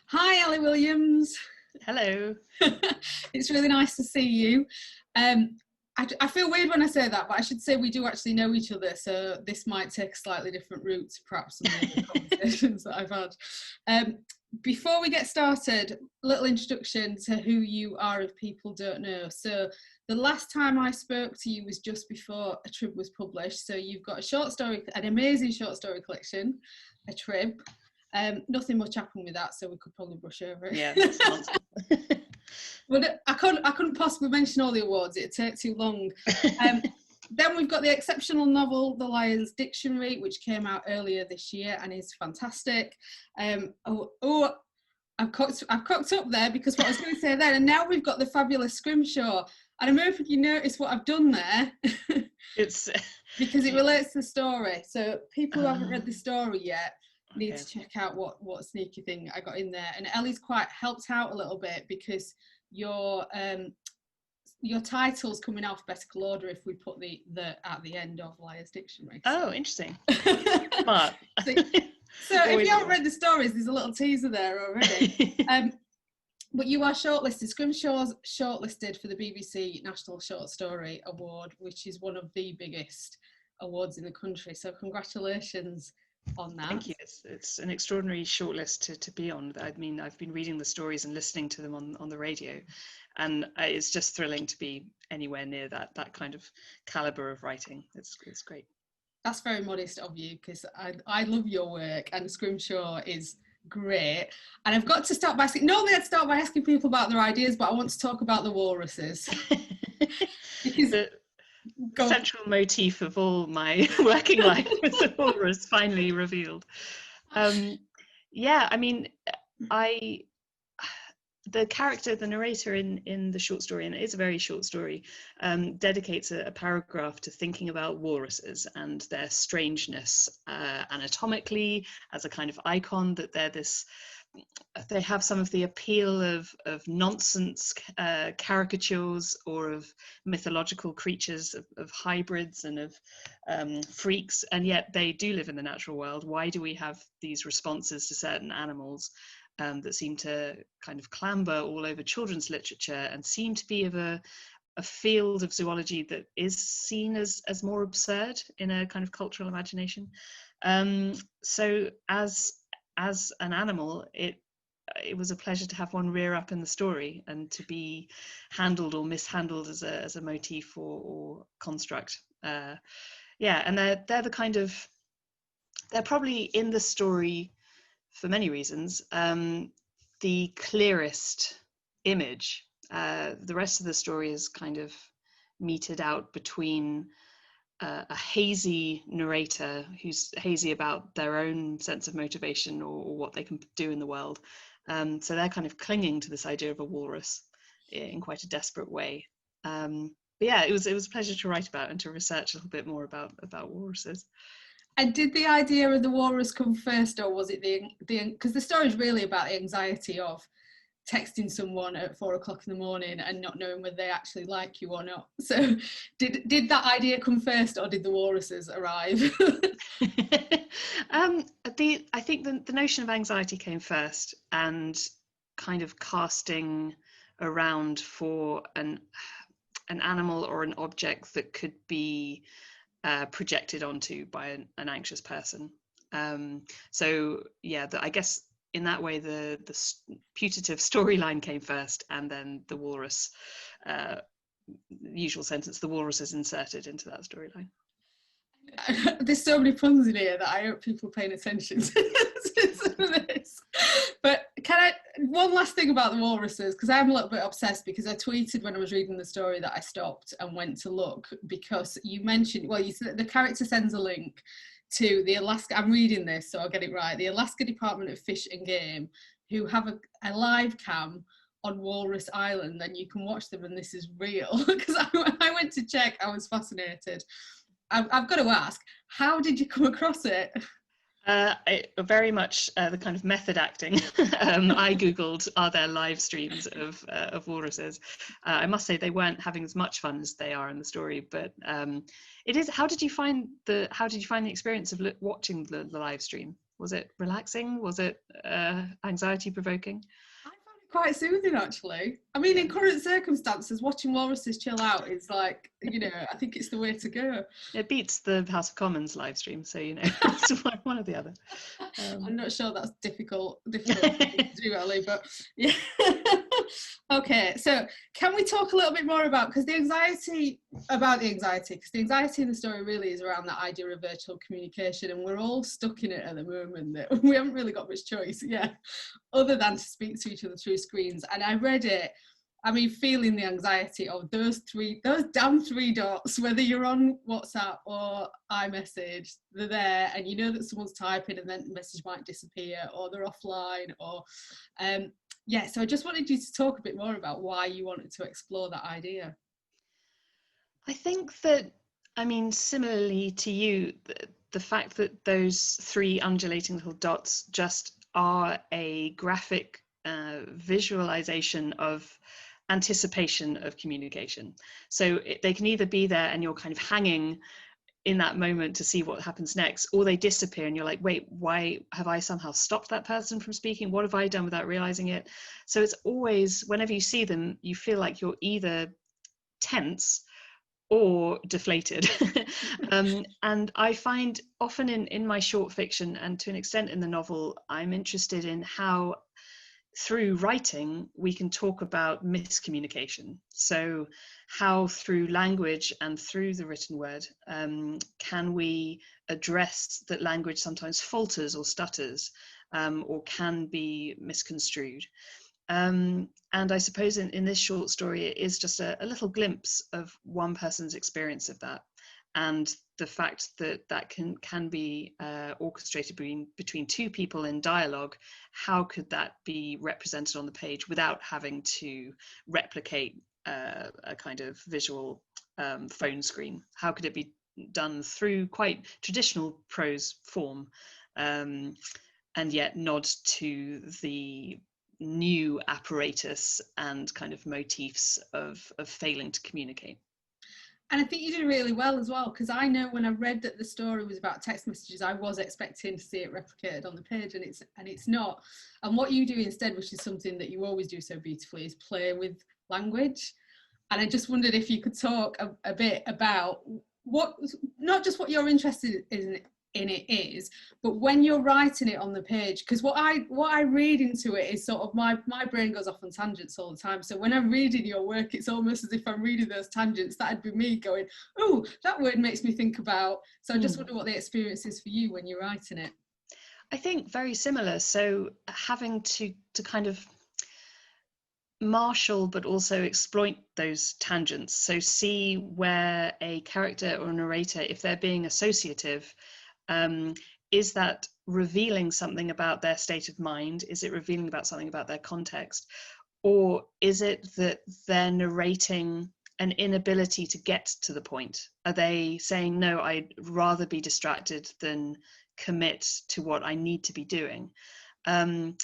Hi, Eley Williams. Hello. It's really nice to see you. Um, I feel weird when I say that, but I should say we do actually know each other, so this might take a slightly different route to perhaps some of the other conversations that I've had. Before we get started, a little introduction to who you are if people don't know. So the last time I spoke to you was just before a trib was published. So you've got a short story, an amazing short story collection, a trib. Nothing much happened with that, so we could probably brush over it. Yeah, that's nonsense. But I couldn't possibly mention all the awards, it'd take too long. Then we've got the exceptional novel, The Liar's Dictionary, which came out earlier this year and is fantastic. I've cocked up there because what I was going to say then, and now we've got the fabulous Scrimshaw. And I'm hoping you notice what I've done there. It's because it relates to the story. So people who haven't read the story yet need to check out what sneaky thing I got in there. And Ellie's quite helped out a little bit because your title's come in alphabetical order if we put the at the end of Liar's Dictionary. So. Oh, interesting. Smart. So if you haven't read the stories, there's a little teaser there already. But you are shortlisted. Scrimshaw's shortlisted for the BBC National Short Story Award, which is one of the biggest awards in the country. So congratulations on that. Thank you. It's an extraordinary shortlist to be on. I mean, I've been reading the stories and listening to them on the radio, and it's just thrilling to be anywhere near that kind of caliber of writing. It's great. That's very modest of you, because I love your work, and Scrimshaw is great. And I've got to start by asking, normally I'd start by asking people about their ideas, but I want to talk about the walruses. Because the central motif of all my working life was the walrus finally revealed. Yeah, I mean, the character, the narrator in the short story, and it is a very short story, dedicates a paragraph to thinking about walruses and their strangeness anatomically as a kind of icon, that they have some of the appeal of nonsense caricatures or of mythological creatures, of hybrids and of freaks, and yet they do live in the natural world. Why do we have these responses to certain animals that seem to kind of clamber all over children's literature and seem to be of a field of zoology that is seen as more absurd in a kind of cultural imagination? So as an animal, it was a pleasure to have one rear up in the story and to be handled or mishandled as a motif or construct. Yeah, and they're the kind of, they're probably in the story, for many reasons, the clearest image. The rest of the story is kind of meted out between a hazy narrator who's hazy about their own sense of motivation or what they can do in the world. So they're kind of clinging to this idea of a walrus in quite a desperate way. But yeah, it was a pleasure to write about and to research a little bit more about walruses. And did the idea of the walrus come first, or was it the because the story is really about the anxiety of texting someone at 4 o'clock in the morning and not knowing whether they actually like you or not. So did that idea come first, or did the walruses arrive? I think the notion of anxiety came first, and kind of casting around for an animal or an object that could be projected onto by an anxious person. So yeah, I guess in that way the putative storyline came first, and then the walrus, usual sentence, the walrus is inserted into that storyline. There's so many puns in here that I hope people are paying attention to some of this. But one last thing about the walruses, because I'm a little bit obsessed, because I tweeted when I was reading the story that I stopped and went to look, because you mentioned, well, you said the character sends a link to the Alaska, I'm reading this so I'll get it right, the Alaska Department of Fish and Game, who have a live cam on Walrus Island, and you can watch them, and this is real. Because I went to check, I was fascinated. I've got to ask, how did you come across it? Very much the kind of method acting. I googled, are there live streams of walruses? I must say they weren't having as much fun as they are in the story, but it is. How did you find the experience of watching the live stream? Was it relaxing? Was it anxiety provoking? I found it quite soothing, actually. I mean, in current circumstances, watching walruses chill out is like, you know, I think it's the way to go. It beats the House of Commons live stream, so you know, it's one or the other. I'm not sure that's difficult to do, Ellie, but yeah. Okay, so can we talk a little bit more about, because the anxiety in the story really is around that idea of virtual communication, and we're all stuck in it at the moment, that we haven't really got much choice, other than to speak to each other through screens. And I read it, I mean, feeling the anxiety of those damn three dots, whether you're on WhatsApp or iMessage, they're there, and you know that someone's typing and then the message might disappear, or they're offline, or so I just wanted you to talk a bit more about why you wanted to explore that idea. I think that, I mean, similarly to you, the fact that those three undulating little dots just are a graphic visualization of anticipation of communication. So they can either be there and you're kind of hanging in that moment to see what happens next, or they disappear and you're like, wait, why have I somehow stopped that person from speaking? What have I done without realizing it? So it's always, whenever you see them, you feel like you're either tense or deflated. And I find often in my short fiction, and to an extent in the novel, I'm interested in how through writing we can talk about miscommunication. So how through language and through the written word can we address that language sometimes falters or stutters, or can be misconstrued. And I suppose in this short story, it is just a little glimpse of one person's experience of that, and the fact that that can be orchestrated between two people in dialogue. How could that be represented on the page without having to replicate a kind of visual phone screen? How could it be done through quite traditional prose form, and yet nod to the new apparatus and kind of motifs of failing to communicate? And I think you did really well as well, because I know when I read that the story was about text messages, I was expecting to see it replicated on the page, and it's not. And what you do instead, which is something that you always do so beautifully, is play with language. And I just wondered if you could talk a bit about what, not just what you're interested in it is, but when you're writing it on the page, because what I read into it is sort of my brain goes off on tangents all the time. So when I'm reading your work, it's almost as if I'm reading those tangents. That'd be me going, oh, that word makes me think about. So I just wonder what the experience is for you when you're writing it. I think very similar. So having to kind of marshal but also exploit those tangents. So see where a character or a narrator, if they're being associative, is that revealing something about their state of mind? Is it revealing about something about their context? Or is it that they're narrating an inability to get to the point? Are they saying, no, I'd rather be distracted than commit to what I need to be doing? And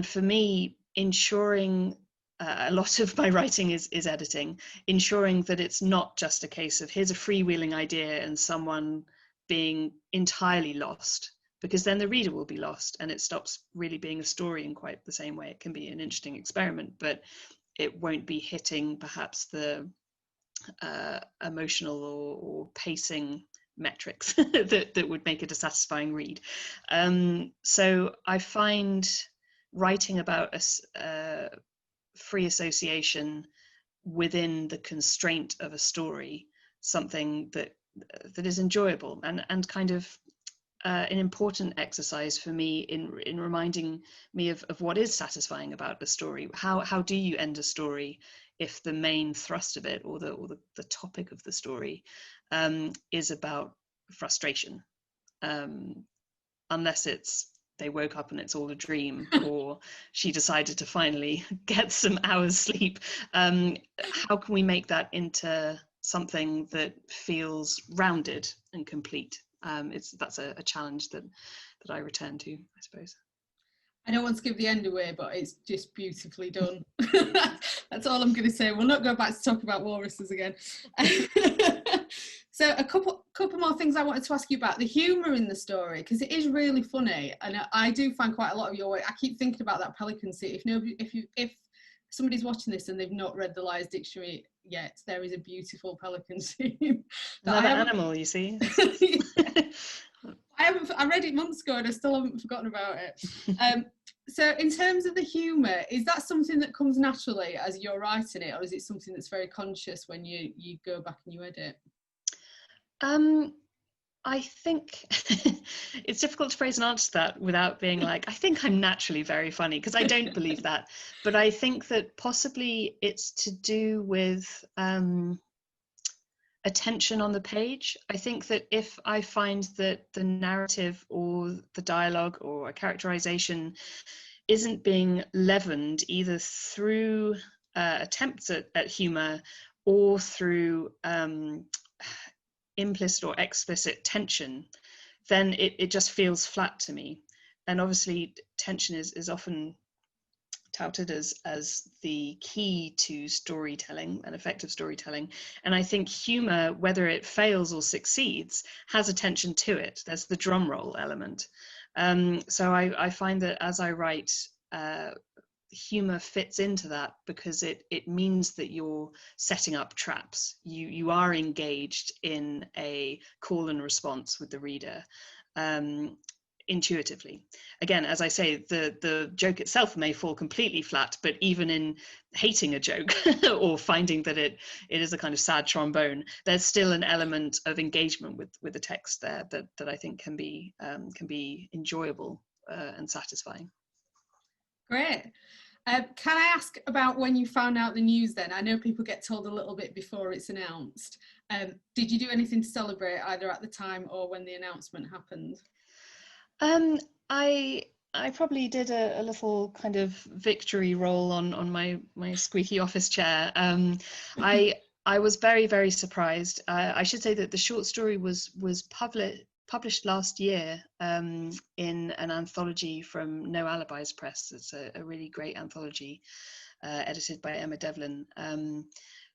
for me, ensuring a lot of my writing is editing, ensuring that it's not just a case of here's a freewheeling idea and someone being entirely lost, because then the reader will be lost and it stops really being a story in quite the same way. It can be an interesting experiment, but it won't be hitting perhaps the emotional or pacing metrics that would make it a satisfying read. So I find writing about a free association within the constraint of a story something that is enjoyable and kind of an important exercise for me in reminding me of what is satisfying about a story. How do you end a story if the main thrust of it or the topic of the story is about frustration, unless it's they woke up and it's all a dream, or she decided to finally get some hours sleep. How can we make that into something that feels rounded and complete? That's a challenge that I return to, I suppose. I don't want to give the end away, but it's just beautifully done. That's all I'm going to say. We'll not go back to talk about walruses again. So a couple more things I wanted to ask you about the humour in the story, because it is really funny, and I do find quite a lot of your work. I keep thinking about that pelican scene. If somebody's watching this and they've not read the Lies Dictionary yet, there is a beautiful pelican scene. Another animal, you see. I read it months ago and I still haven't forgotten about it. So in terms of the humour, is that something that comes naturally as you're writing it, or is it something that's very conscious when you go back and you edit? I think it's difficult to phrase an answer to that without being like, I think I'm naturally very funny, because I don't believe that. But I think that possibly it's to do with attention on the page. I think that if I find that the narrative or the dialogue or a characterization isn't being leavened either through attempts at humour or through implicit or explicit tension, then it just feels flat to me. And obviously tension is often touted as the key to storytelling and effective storytelling. And I think humour, whether it fails or succeeds, has a tension to it. There's the drum roll element. So I find that as I write, humour fits into that because it means that you're setting up traps. You are engaged in a call and response with the reader. Intuitively. Again, as I say, the joke itself may fall completely flat, but even in hating a joke or finding that it is a kind of sad trombone, there's still an element of engagement with the text there that I think can be enjoyable and satisfying. Great. Can I ask about when you found out the news then? I know people get told a little bit before it's announced. Did you do anything to celebrate either at the time or when the announcement happened? I probably did a little kind of victory roll on my squeaky office chair. I was very, very surprised. I should say that the short story was published last year in an anthology from No Alibis Press. It's a really great anthology edited by Emma Devlin.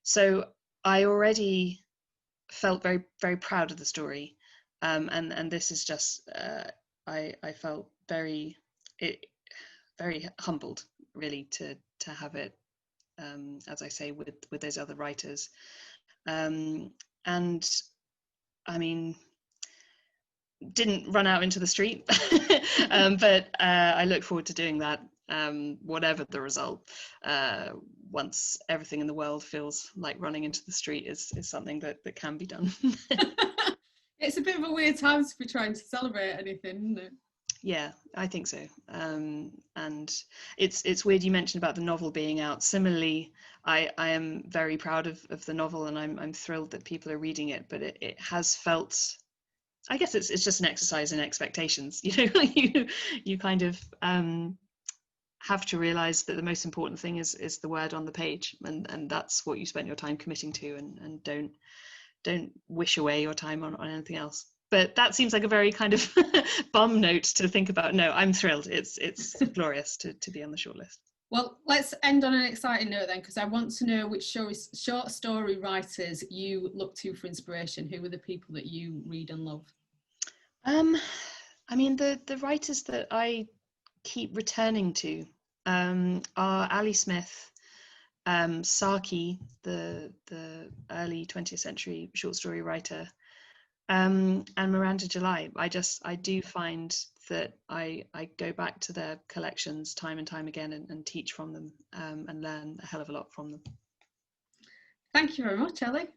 So I already felt very, very proud of the story, and this is just I felt very humbled, really, to have it, as I say, with those other writers, and I mean, didn't run out into the street, but I look forward to doing that, whatever the result. Once everything in the world feels like running into the street is something that can be done. It's a bit of a weird time to be trying to celebrate anything, isn't it? Yeah, I think so. And it's weird you mentioned about the novel being out. Similarly, I am very proud of the novel, and I'm thrilled that people are reading it, but it has felt, I guess it's just an exercise in expectations. You know, you kind of have to realize that the most important thing is the word on the page, and that's what you spent your time committing to, and don't wish away your time on anything else. But that seems like a very kind of bum note to think about. No, I'm thrilled. It's glorious to be on the shortlist. Well, let's end on an exciting note then, because I want to know which short story writers you look to for inspiration. Who are the people that you read and love? I mean, the writers that I keep returning to are Ali Smith, Saki, the early 20th century short story writer, and Miranda July. I do find that I go back to their collections time and time again and teach from them, and learn a hell of a lot from them. Thank you very much, Ellie.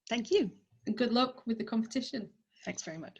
Thank you. And good luck with the competition. Thanks very much.